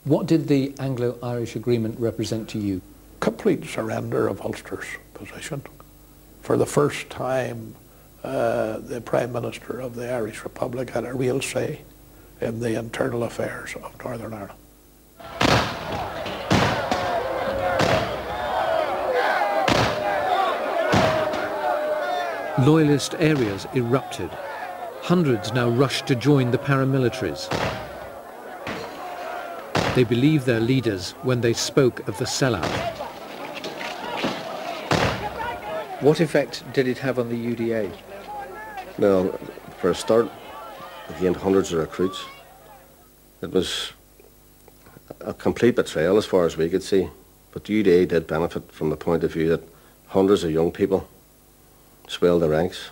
What did the Anglo-Irish agreement represent to you? Complete surrender of Ulster's position. For the first time, the Prime Minister of the Irish Republic had a real say in the internal affairs of Northern Ireland. Loyalist areas erupted. Hundreds now rushed to join the paramilitaries. They believed their leaders when they spoke of the sellout. What effect did it have on the UDA? Well, for a start, we gained hundreds of recruits. It was a complete betrayal as far as we could see, but the UDA did benefit from the point of view that hundreds of young people swelled the ranks.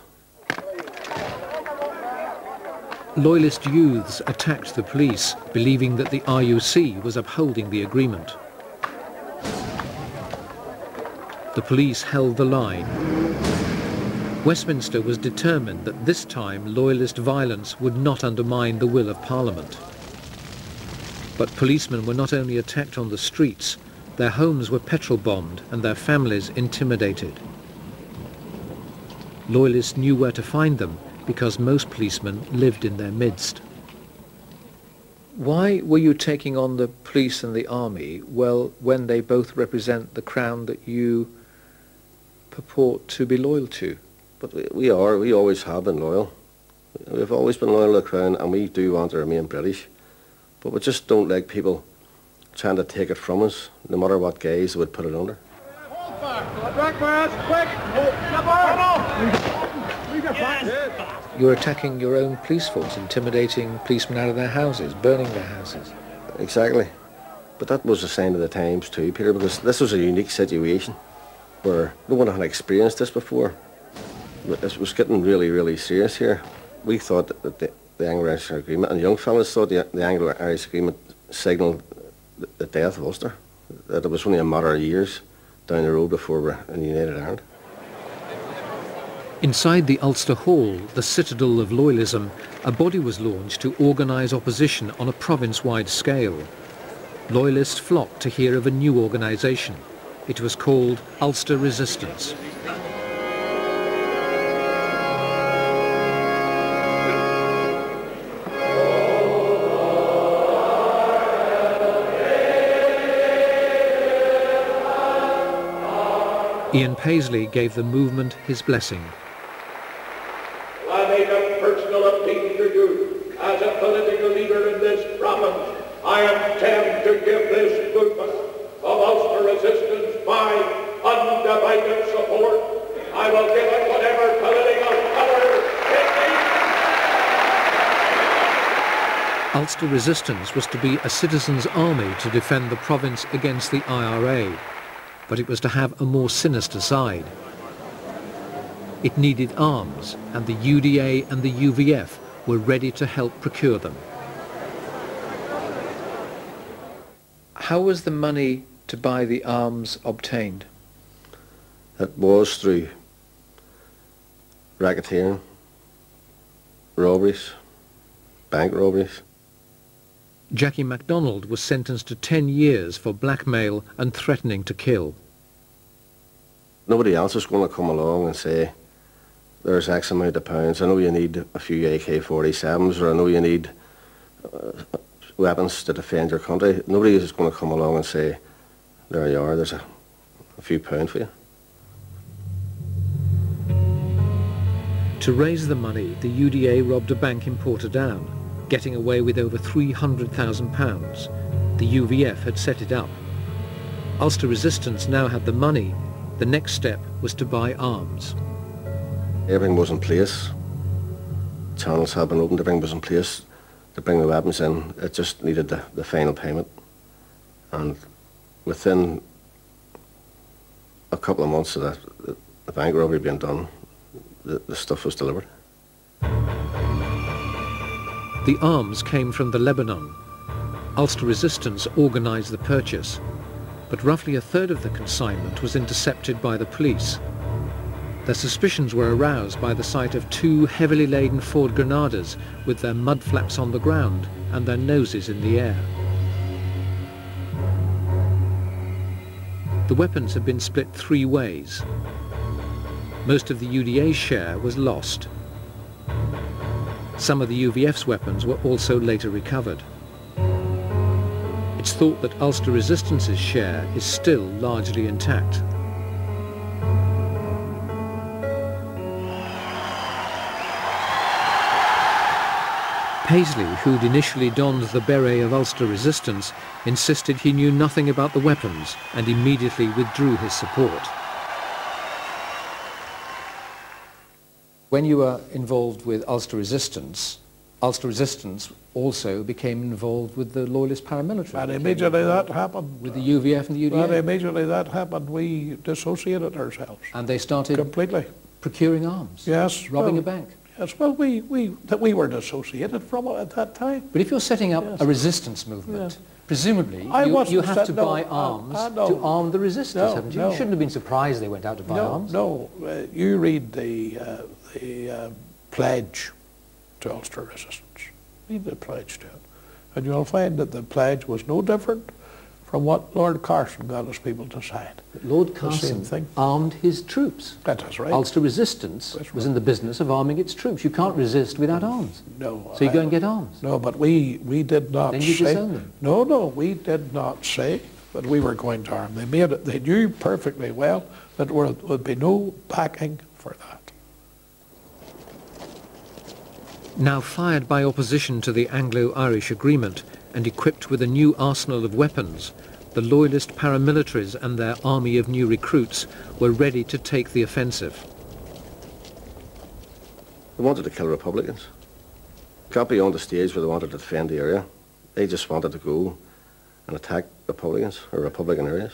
Loyalist youths attacked the police, believing that the RUC was upholding the agreement. The police held the line. Westminster was determined that this time Loyalist violence would not undermine the will of Parliament. But policemen were not only attacked on the streets, their homes were petrol-bombed and their families intimidated. Loyalists knew where to find them because most policemen lived in their midst. Why were you taking on the police and the army, well, when they both represent the crown that you purport to be loyal to? But we always have been loyal. We've always been loyal to the crown, and we do want to remain British. But we just don't like people trying to take it from us, no matter what guise they would put it under. You're attacking your own police force, intimidating policemen out of their houses, burning their houses. Exactly. But that was a sign of the times too, Peter, because this was a unique situation where no one had experienced this before. It was getting really, really serious here. We thought that the Anglo-Irish Agreement, and young fellas thought the Anglo-Irish Agreement signalled the death of Ulster, that it was only a matter of years down the road before we're in United Ireland. Inside the Ulster Hall, the citadel of loyalism, a body was launched to organise opposition on a province-wide scale. Loyalists flocked to hear of a new organisation. It was called Ulster Resistance. Ian Paisley gave the movement his blessing. I make a personal appeal to you as a political leader in this province. I intend to give this movement of Ulster Resistance my undivided support. I will give it whatever political cover it needs. Ulster Resistance was to be a citizens' army to defend the province against the IRA. But it was to have a more sinister side. It needed arms, and the UDA and the UVF were ready to help procure them. How was the money to buy the arms obtained? It was through racketeering, robberies, bank robberies. Jackie MacDonald was sentenced to 10 years for blackmail and threatening to kill. Nobody else is going to come along and say, there's X amount of pounds, I know you need a few AK-47s, or I know you need weapons to defend your country. Nobody is going to come along and say, there you are, there's a few pounds for you. To raise the money, the UDA robbed a bank in Portadown, getting away with over £300,000. The UVF had set it up. Ulster Resistance now had the money. The next step was to buy arms. Everything was in place. Channels had been opened, everything was in place to bring the weapons in. It just needed the final payment. And within a couple of months of that, the bank robbery being done, the stuff was delivered. The arms came from the Lebanon. Ulster Resistance organised the purchase, but roughly a third of the consignment was intercepted by the police. Their suspicions were aroused by the sight of two heavily laden Ford Granadas with their mud flaps on the ground and their noses in the air. The weapons had been split 3 ways. Most of the UDA's share was lost. Some of the UVF's weapons were also later recovered. It's thought that Ulster Resistance's share is still largely intact. Paisley, who'd initially donned the beret of Ulster Resistance, insisted he knew nothing about the weapons and immediately withdrew his support. When you were involved with Ulster Resistance also became involved with the Loyalist paramilitary. And immediately that happened. With the UVF and the UDA. And immediately that happened, we dissociated ourselves. And they started completely procuring arms. Yes. Robbing a bank. Yes, well, we were dissociated from it at that time. But if you're setting up a resistance movement, presumably you have to buy arms to arm the resistors, haven't you? You shouldn't have been surprised they went out to buy arms. No, you read the pledge to Ulster Resistance. Read the pledge to it. And you'll find that the pledge was no different from what Lord Carson got his people to sign. But Lord Carson armed his troops. That's right. Ulster Resistance was in the business of arming its troops. You can't resist without arms. No. So you go and get arms. No, but we did not then you say... disown them. No, we did not say that we were going to arm. They made it. They knew perfectly well that there would be no backing for that. Now fired by opposition to the Anglo-Irish agreement and equipped with a new arsenal of weapons, the Loyalist paramilitaries and their army of new recruits were ready to take the offensive. They wanted to kill Republicans. Got beyond the stage where they wanted to defend the area. They just wanted to go and attack Republicans or Republican areas.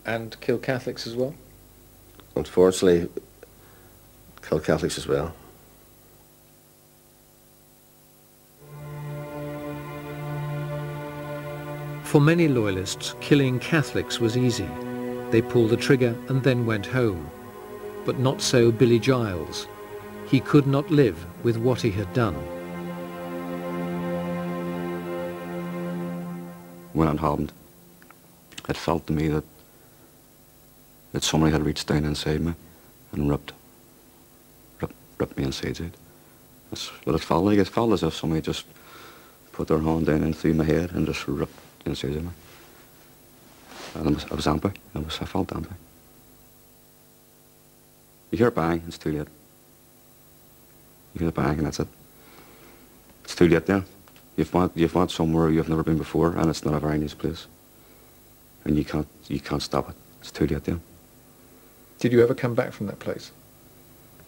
And kill Catholics as well? Unfortunately, kill Catholics as well. For many Loyalists, killing Catholics was easy. They pulled the trigger and then went home. But not so Billy Giles. He could not live with what he had done. When it happened, it felt to me that somebody had reached down inside me and ripped me insides out. That's what it felt like. It felt as if somebody just put their hand down in through my head and just ripped inside of me. And I was empty. I felt empty. You hear a bang, it's too late. You hear the bang and that's it. It's too late then. You've went somewhere you've never been before and it's not a very nice place. And you can't stop it. It's too late then. Did you ever come back from that place?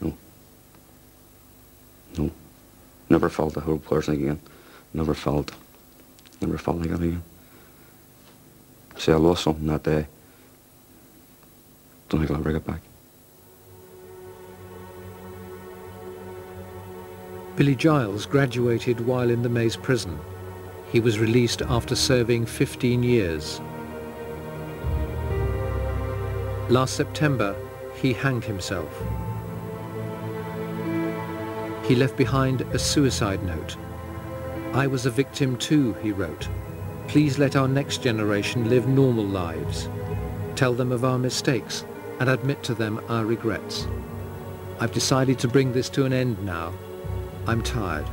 No. No. Never felt a whole person again. Never felt like that again. See, I lost something that day. Don't think I'll ever get back. Billy Giles graduated while in the Maze prison. He was released after serving 15 years. Last September, he hanged himself. He left behind a suicide note. "I was a victim too," he wrote. "Please let our next generation live normal lives. Tell them of our mistakes and admit to them our regrets. I've decided to bring this to an end now. I'm tired."